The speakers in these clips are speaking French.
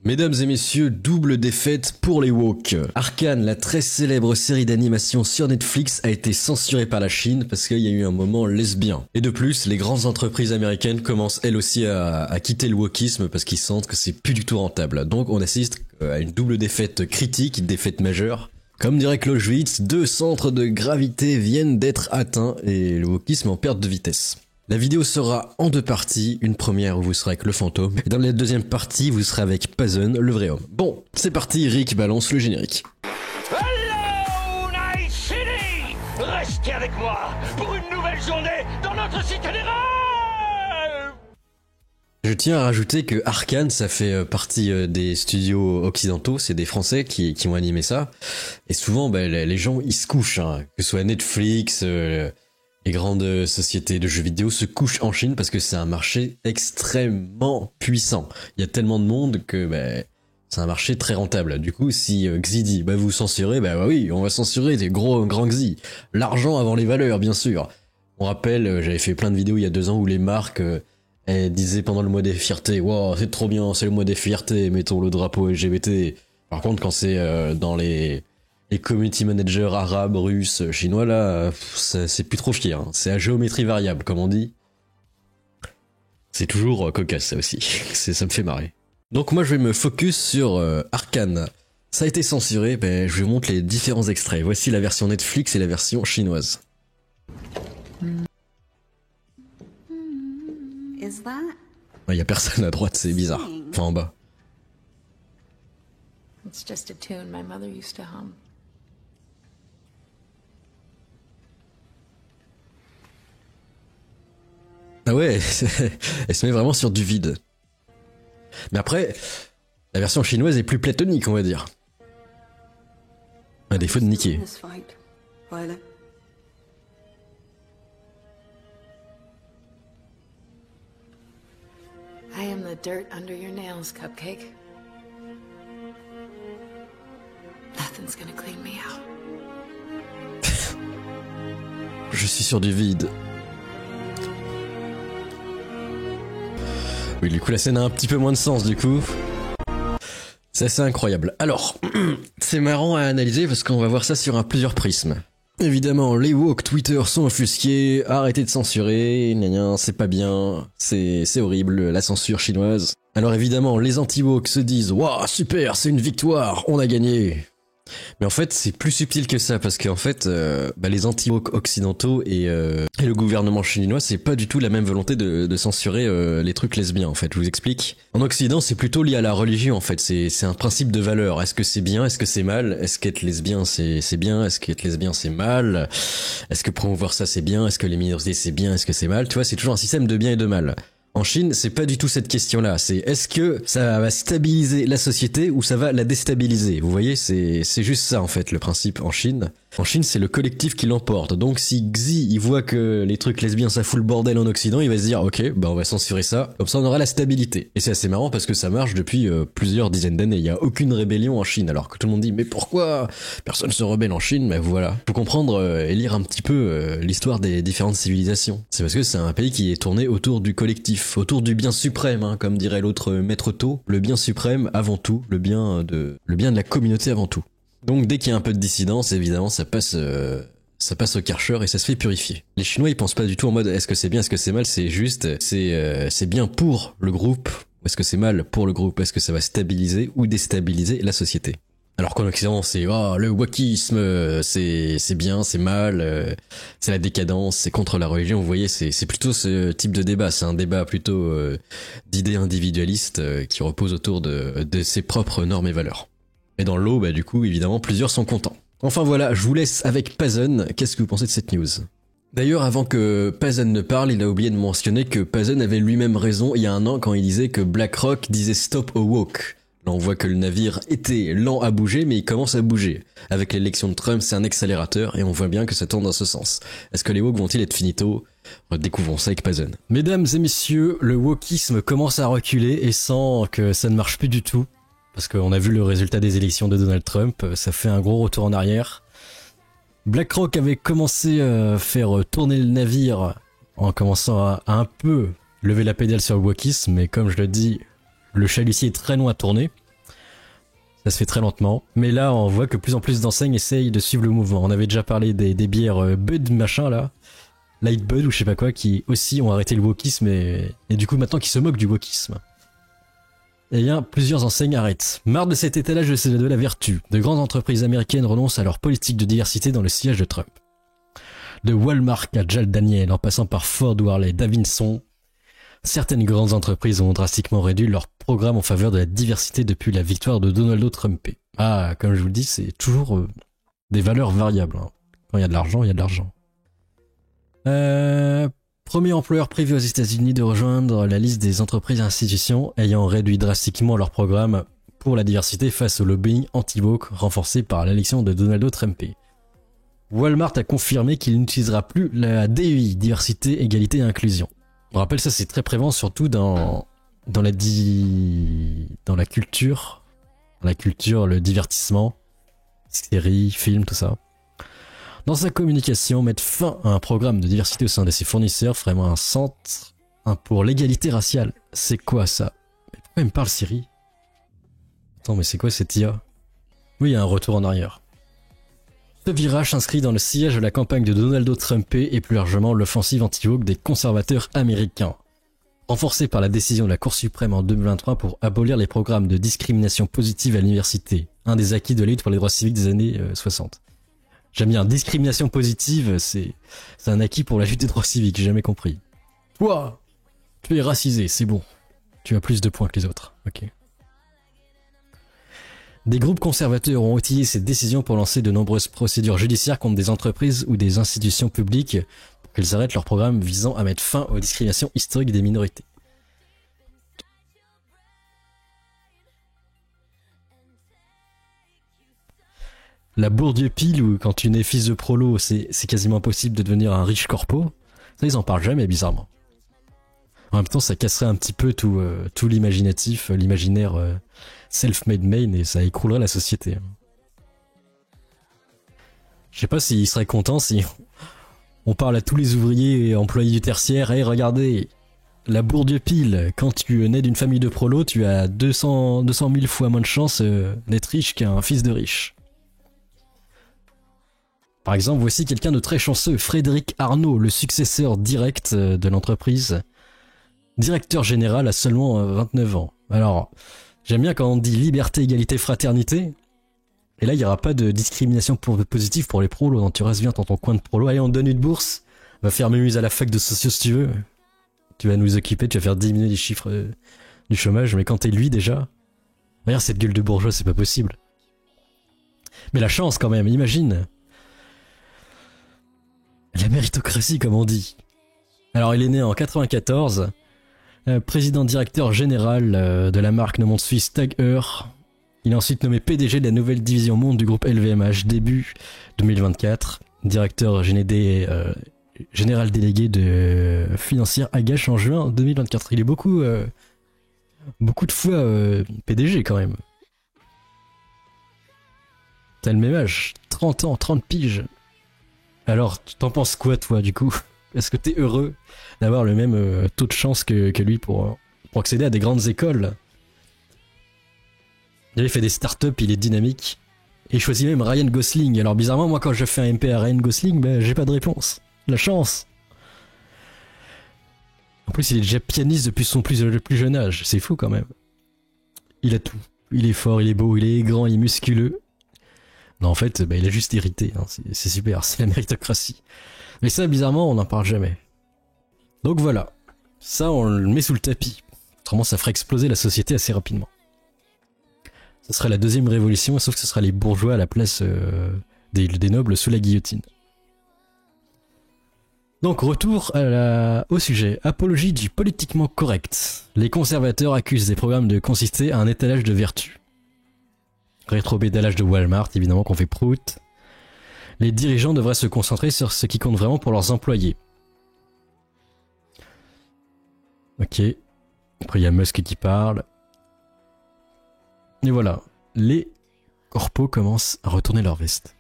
Mesdames et messieurs, double défaite pour les woke. Arcane, la très célèbre série d'animation sur Netflix, a été censurée par la Chine parce qu'il y a eu un moment lesbien. Et de plus, les grandes entreprises américaines commencent elles aussi à quitter le wokisme parce qu'ils sentent que c'est plus du tout rentable. Donc on assiste à une double défaite critique, une défaite majeure. Comme dirait Clausewitz, 2 centres de gravité viennent d'être atteints et le wokisme en perte de vitesse. La vidéo sera en 2 parties, une première où vous serez avec le fantôme, et dans la deuxième partie, vous serez avec Pazun, le vrai homme. Bon, c'est parti, Rick balance le générique. Hello, Night City! Restez avec moi pour une nouvelle journée dans notre cité des rêves! Je tiens à rajouter que Arcane, ça fait partie des studios occidentaux, c'est des Français qui ont animé ça, et souvent, les gens, ils se couchent, hein, que ce soit Netflix... Les grandes sociétés de jeux vidéo se couchent en Chine parce que c'est un marché extrêmement puissant. Il y a tellement de monde que c'est un marché très rentable. Du coup, si Xi dit vous censurez, oui, on va censurer des grands Xi. L'argent avant les valeurs, bien sûr. On rappelle, j'avais fait plein de vidéos il y a 2 ans où les marques elles disaient pendant le mois des fiertés, wow, c'est trop bien, c'est le mois des fiertés, mettons le drapeau LGBT. Par contre, quand c'est dans les community managers arabes, russes, chinois, là, c'est plus trop fier. Hein. C'est à géométrie variable, comme on dit. C'est toujours cocasse, ça aussi. Ça me fait marrer. Donc moi, je vais me focus sur Arcane. Ça a été censuré, je vous montre les différents extraits. Voici la version Netflix et la version chinoise. Il y a personne à droite, c'est bizarre. Enfin, en bas. It's just a tune my mother used to hum. Ah ouais, elle se met vraiment sur du vide. Mais après, la version chinoise est plus platonique, on va dire. À défaut de niquer. I am the dirt under your nails, Cupcake. Nothing's gonna clean me out. Je suis sur du vide. Oui, du coup, la scène a un petit peu moins de sens, du coup. C'est assez incroyable. Alors, c'est marrant à analyser parce qu'on va voir ça sur plusieurs prismes. Évidemment, les woke Twitter sont offusqués, arrêtez de censurer, c'est pas bien, c'est horrible, la censure chinoise. Alors évidemment, les anti-woke se disent « Waouh, super, c'est une victoire, on a gagné !» Mais en fait, c'est plus subtil que ça, parce qu'en fait, les anti-woke occidentaux et le gouvernement chinois, c'est pas du tout la même volonté de censurer les trucs lesbiens, en fait. Je vous explique. En Occident, c'est plutôt lié à la religion, en fait. C'est un principe de valeur. Est-ce que c'est bien? Est-ce que c'est mal? Est-ce qu'être lesbien, c'est bien? Est-ce qu'être lesbien, c'est mal? Est-ce que promouvoir ça, c'est bien? Est-ce que les minorités, c'est bien? Est-ce que c'est mal? Tu vois, c'est toujours un système de bien et de mal. En Chine, c'est pas du tout cette question-là. C'est est-ce que ça va stabiliser la société ou ça va la déstabiliser? Vous voyez, c'est juste ça en fait le principe en Chine. En Chine, c'est le collectif qui l'emporte. Donc si Xi, il voit que les trucs lesbiens ça fout le bordel en Occident, il va se dire OK, on va censurer ça. Comme ça on aura la stabilité. Et c'est assez marrant parce que ça marche depuis plusieurs dizaines d'années. Il y a aucune rébellion en Chine alors que tout le monde dit mais pourquoi personne se rebelle en Chine? Voilà. Faut comprendre et lire un petit peu l'histoire des différentes civilisations. C'est parce que c'est un pays qui est tourné autour du collectif, autour du bien suprême, hein, comme dirait l'autre maître Tao, le bien suprême avant tout, le bien de la communauté avant tout. Donc dès qu'il y a un peu de dissidence, évidemment, ça passe au Karcher et ça se fait purifier. Les Chinois, ils pensent pas du tout en mode est-ce que c'est bien, est-ce que c'est mal, c'est juste c'est bien pour le groupe, ou est-ce que c'est mal pour le groupe, est-ce que ça va stabiliser ou déstabiliser la société. Alors qu'en Occident, c'est le wokisme, c'est bien, c'est mal, c'est la décadence, c'est contre la religion. Vous voyez, c'est plutôt ce type de débat. C'est un débat plutôt d'idées individualistes qui repose autour de ses propres normes et valeurs. Et dans l'eau, du coup, évidemment, plusieurs sont contents. Enfin voilà, je vous laisse avec Pazun. Qu'est-ce que vous pensez de cette news? D'ailleurs, avant que Pazun ne parle, il a oublié de mentionner que Pazun avait lui-même raison il y a 1 an quand il disait que BlackRock disait stop au woke. Là, on voit que le navire était lent à bouger, mais il commence à bouger. Avec l'élection de Trump, c'est un accélérateur, et on voit bien que ça tourne dans ce sens. Est-ce que les woke vont-ils être finito? Découvrons ça avec Pazun. Mesdames et messieurs, le wokisme commence à reculer, et sans que ça ne marche plus du tout. Parce qu'on a vu le résultat des élections de Donald Trump, ça fait un gros retour en arrière. BlackRock avait commencé à faire tourner le navire en commençant à un peu lever la pédale sur le wokisme, mais comme je le dis, le chalutier est très long à tourner. Ça se fait très lentement. Mais là, on voit que plus en plus d'enseignes essayent de suivre le mouvement. On avait déjà parlé des bières Bud machin là. Light Bud ou je sais pas quoi, qui aussi ont arrêté le wokisme et du coup maintenant qui se moquent du wokisme. Eh bien, plusieurs enseignes arrêtent. Marre de cet étalage de la vertu, de grandes entreprises américaines renoncent à leur politique de diversité dans le sillage de Trump. De Walmart à Jack Daniel, en passant par Ford, Harley, Davidson, certaines grandes entreprises ont drastiquement réduit leur programme en faveur de la diversité depuis la victoire de Donald Trump. Ah, comme je vous le dis, c'est toujours des valeurs variables. Hein. Quand il y a de l'argent, il y a de l'argent. Premier employeur privé aux États-Unis de rejoindre la liste des entreprises et institutions ayant réduit drastiquement leur programme pour la diversité face au lobbying anti-woke renforcé par l'élection de Donald Trump. Walmart a confirmé qu'il n'utilisera plus la DEI, diversité, égalité et inclusion. On rappelle ça, c'est très prévalent surtout dans la culture, le divertissement, séries, films, tout ça. Dans sa communication, mettre fin à un programme de diversité au sein de ses fournisseurs, vraiment un centre pour l'égalité raciale. C'est quoi ça? Mais pourquoi il me parle Siri? Attends, mais c'est quoi cette IA? Oui, il y a un retour en arrière. Ce virage s'inscrit dans le sillage de la campagne de Donald Trump et plus largement l'offensive anti-woke des conservateurs américains. Renforcée par la décision de la Cour suprême en 2023 pour abolir les programmes de discrimination positive à l'université, un des acquis de la lutte pour les droits civiques des années 60. J'aime bien, discrimination positive, c'est un acquis pour la lutte des droits civiques, j'ai jamais compris. Toi, tu es racisé, c'est bon. Tu as plus de points que les autres, ok. Des groupes conservateurs ont utilisé cette décision pour lancer de nombreuses procédures judiciaires contre des entreprises ou des institutions publiques pour qu'elles arrêtent leurs programmes visant à mettre fin aux discriminations historiques des minorités. La Bourdieu-pile où quand tu nais fils de prolo, c'est quasiment impossible de devenir un riche corpo. Ça, ils en parlent jamais, bizarrement. En même temps, ça casserait un petit peu tout l'imaginatif, l'imaginaire self-made man et ça écroulerait la société. Je sais pas s'ils seraient contents si on parle à tous les ouvriers et employés du tertiaire. Hey, regardez, la Bourdieu-pile, quand tu nais d'une famille de prolos, tu as 200 000 fois moins de chances d'être riche qu'un fils de riche. Par exemple, voici quelqu'un de très chanceux, Frédéric Arnault, le successeur direct de l'entreprise, directeur général à seulement 29 ans. Alors, j'aime bien quand on dit liberté, égalité, fraternité, et là il n'y aura pas de discrimination positive pour les prolos, donc tu restes bien dans ton coin de prolo, allez on te donne une bourse, va faire mémuse à la fac de sociaux si tu veux, tu vas nous occuper, tu vas faire diminuer les chiffres du chômage, mais quand t'es lui déjà, regarde cette gueule de bourgeois, c'est pas possible. Mais la chance quand même, imagine. La méritocratie, comme on dit. Alors, il est né en 94, président directeur général de la marque nomade suisse Tag Heuer. Il est ensuite nommé PDG de la nouvelle division monde du groupe LVMH début 2024, directeur général délégué de financière Agache en juin 2024. Il est beaucoup de fois PDG quand même. T'as le même âge, 30 ans, 30 piges. Alors, tu t'en penses quoi, toi, du coup? Est-ce que t'es heureux d'avoir le même taux de chance que lui pour accéder à des grandes écoles? Il fait des startups, il est dynamique. Et il choisit même Ryan Gosling. Alors, bizarrement, moi, quand je fais un MP à Ryan Gosling, ben, j'ai pas de réponse. La chance. En plus, il est déjà pianiste depuis son plus jeune âge. C'est fou, quand même. Il a tout. Il est fort, il est beau, il est grand, il est musculeux. Non, en fait, bah, il a juste hérité, hein. C'est super, c'est la méritocratie. Mais ça, bizarrement, on n'en parle jamais. Donc voilà, ça, on le met sous le tapis. Autrement, ça ferait exploser la société assez rapidement. Ce sera la deuxième révolution, sauf que ce sera les bourgeois à la place des nobles sous la guillotine. Donc, retour au sujet. Apologie du politiquement correct. Les conservateurs accusent des programmes de consister à un étalage de vertu. Rétro-pédalage de Walmart, évidemment qu'on fait prout. Les dirigeants devraient se concentrer sur ce qui compte vraiment pour leurs employés. Ok. Après il y a Musk qui parle. Et voilà. Les corpos commencent à retourner leur veste.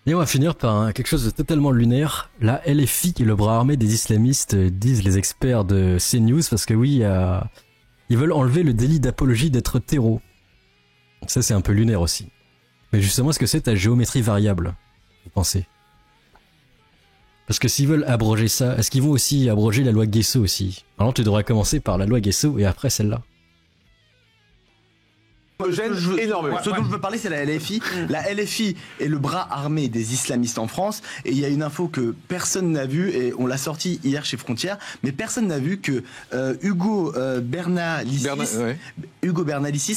Et on va finir par quelque chose de totalement lunaire. La LFI, qui est le bras armé des islamistes, disent les experts de CNews, parce que oui, ils veulent enlever le délit d'apologie d'être terreau. Ça, c'est un peu lunaire aussi. Mais justement, est-ce que c'est ta géométrie variable, vous pensez? Parce que s'ils veulent abroger ça, est-ce qu'ils vont aussi abroger la loi Guesso aussi? Alors tu devrais commencer par la loi Guesso et après celle-là. Gêne énormément. Ce dont je veux parler, c'est la LFI. La LFI est le bras armé des islamistes en France. Et il y a une info que personne n'a vue, et on l'a sorti hier chez Frontières, mais personne n'a vu que Hugo Bernalicis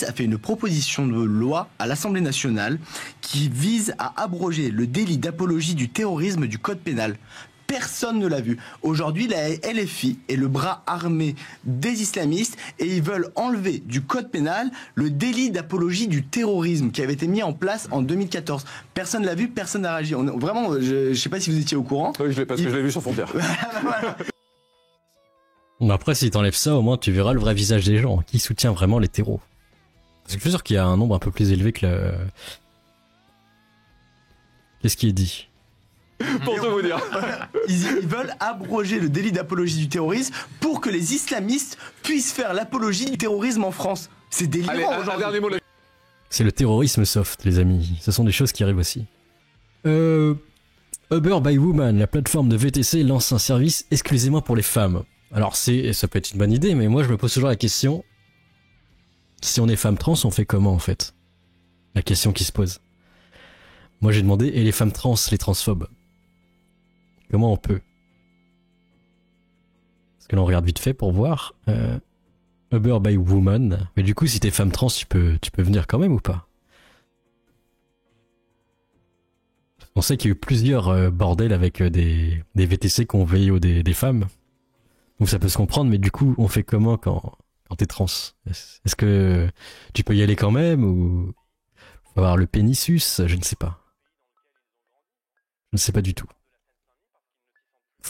a fait une proposition de loi à l'Assemblée nationale qui vise à abroger le délit d'apologie du terrorisme du code pénal. Personne ne l'a vu. Aujourd'hui, la LFI est le bras armé des islamistes et ils veulent enlever du code pénal le délit d'apologie du terrorisme qui avait été mis en place en 2014. Personne ne l'a vu, personne n'a réagi. Vraiment, je ne sais pas si vous étiez au courant. Oui, parce que je l'ai vu sur Frontières. Bon, après, si t'enlèves ça, au moins tu verras le vrai visage des gens qui soutient vraiment les terreaux. Parce que je suis sûr qu'il y a un nombre un peu plus élevé que le... Qu'est-ce qui est dit? Pour tout vous dire. Ils veulent abroger le délit d'apologie du terrorisme pour que les islamistes puissent faire l'apologie du terrorisme en France. C'est délirant. Allez, un dernier mot. C'est le terrorisme soft, les amis. Ce sont des choses qui arrivent aussi. Uber by Woman, la plateforme de VTC, lance un service exclusivement pour les femmes. Alors ça peut être une bonne idée, mais moi je me pose toujours la question, si on est femme trans, on fait comment en fait? La question qui se pose. Moi j'ai demandé, et les femmes trans, les transphobes? Comment on peut? Parce que l'on regarde vite fait pour voir. Uber by Woman. Mais du coup, si t'es femme trans, tu peux venir quand même ou pas? On sait qu'il y a eu plusieurs bordels avec des VTC qui ont veillé aux des femmes. Donc ça peut se comprendre, mais du coup, on fait comment quand t'es trans? Est-ce que tu peux y aller quand même ou faut avoir le pénissus? Je ne sais pas. Je ne sais pas du tout.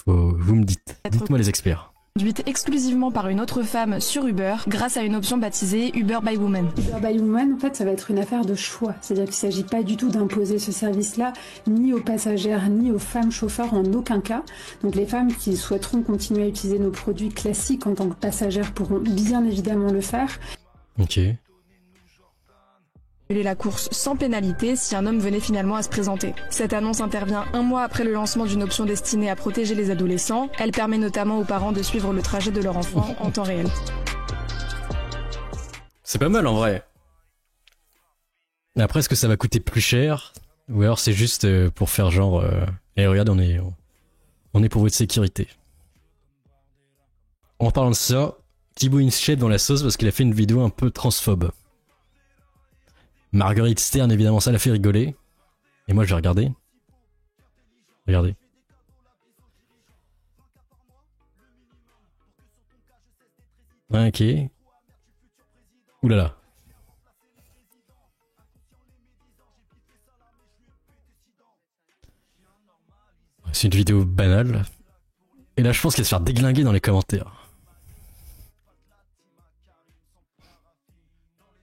Vous me dites. Dites-moi les experts. Conduite exclusivement par une autre femme sur Uber grâce à une option baptisée Uber by Woman. Uber by Woman, en fait, ça va être une affaire de choix. C'est-à-dire qu'il ne s'agit pas du tout d'imposer ce service-là ni aux passagères ni aux femmes chauffeurs en aucun cas. Donc les femmes qui souhaiteront continuer à utiliser nos produits classiques en tant que passagères pourront bien évidemment le faire. Ok. La course sans pénalité si un homme venait finalement à se présenter. Cette annonce intervient un mois après le lancement d'une option destinée à protéger les adolescents. Elle permet notamment aux parents de suivre le trajet de leur enfant en temps réel. C'est pas mal en vrai. Après, est-ce que ça va coûter plus cher? Ou alors c'est juste pour faire genre... Eh regarde, on est pour votre sécurité. En parlant de ça, Thibaut Inchette dans la sauce parce qu'il a fait une vidéo un peu transphobe. Marguerite Stern, évidemment, ça l'a fait rigoler. Et moi, je vais regarder. Regardez. Ok. Oulala. C'est une vidéo banale. Et là, je pense qu'elle va se faire déglinguer dans les commentaires.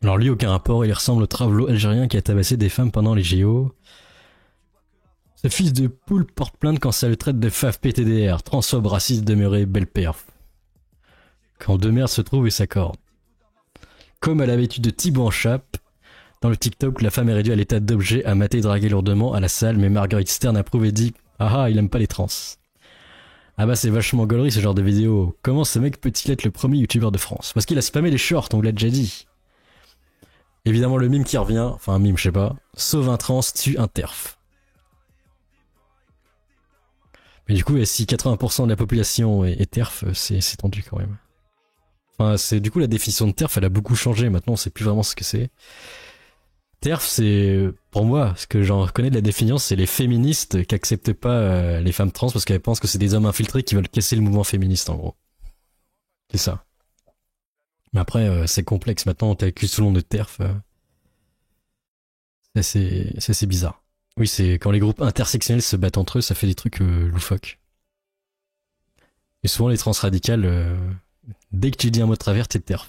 Alors lui, aucun rapport, il ressemble au travelo algérien qui a tabassé des femmes pendant les JO. Ce fils de poule porte plainte quand ça le traite de faf PTDR, transphobe, raciste, demeuré, belle perf. Quand deux mères se trouvent et s'accordent. Comme à l'habitude de Thibaut en chape, dans le TikTok, la femme est réduite à l'état d'objet à mater et draguer lourdement à la salle, mais Marguerite Stern approuve et dit « Ah ah, il aime pas les trans ». Ah bah c'est vachement gaulerie ce genre de vidéo. Comment ce mec peut-il être le premier youtubeur de France? Parce qu'il a spammé les shorts, on vous l'a déjà dit. Évidemment le mime qui revient, enfin un mime je sais pas, sauve un trans, tue un terf. Mais du coup si 80% de la population est terf, c'est tendu quand même. Enfin c'est du coup la définition de terf elle a beaucoup changé, maintenant on sait plus vraiment ce que c'est. TERF c'est, pour moi, ce que j'en reconnais de la définition, c'est les féministes qui acceptent pas les femmes trans parce qu'elles pensent que c'est des hommes infiltrés qui veulent casser le mouvement féministe en gros. C'est ça. Mais après, c'est complexe. Maintenant, on t'accuse tout le monde de TERF. C'est bizarre. Oui, c'est quand les groupes intersectionnels se battent entre eux, ça fait des trucs loufoques. Et souvent, les trans radicales, dès que tu dis un mot de travers, t'es TERF.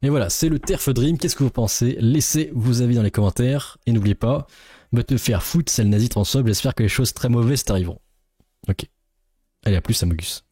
Et voilà, c'est le TERF Dream. Qu'est-ce que vous pensez? Laissez vos avis dans les commentaires. Et n'oubliez pas, va te faire foutre, c'est le nazi transphobe. J'espère que les choses très mauvaises t'arriveront. Ok. Allez, à plus, Amogus.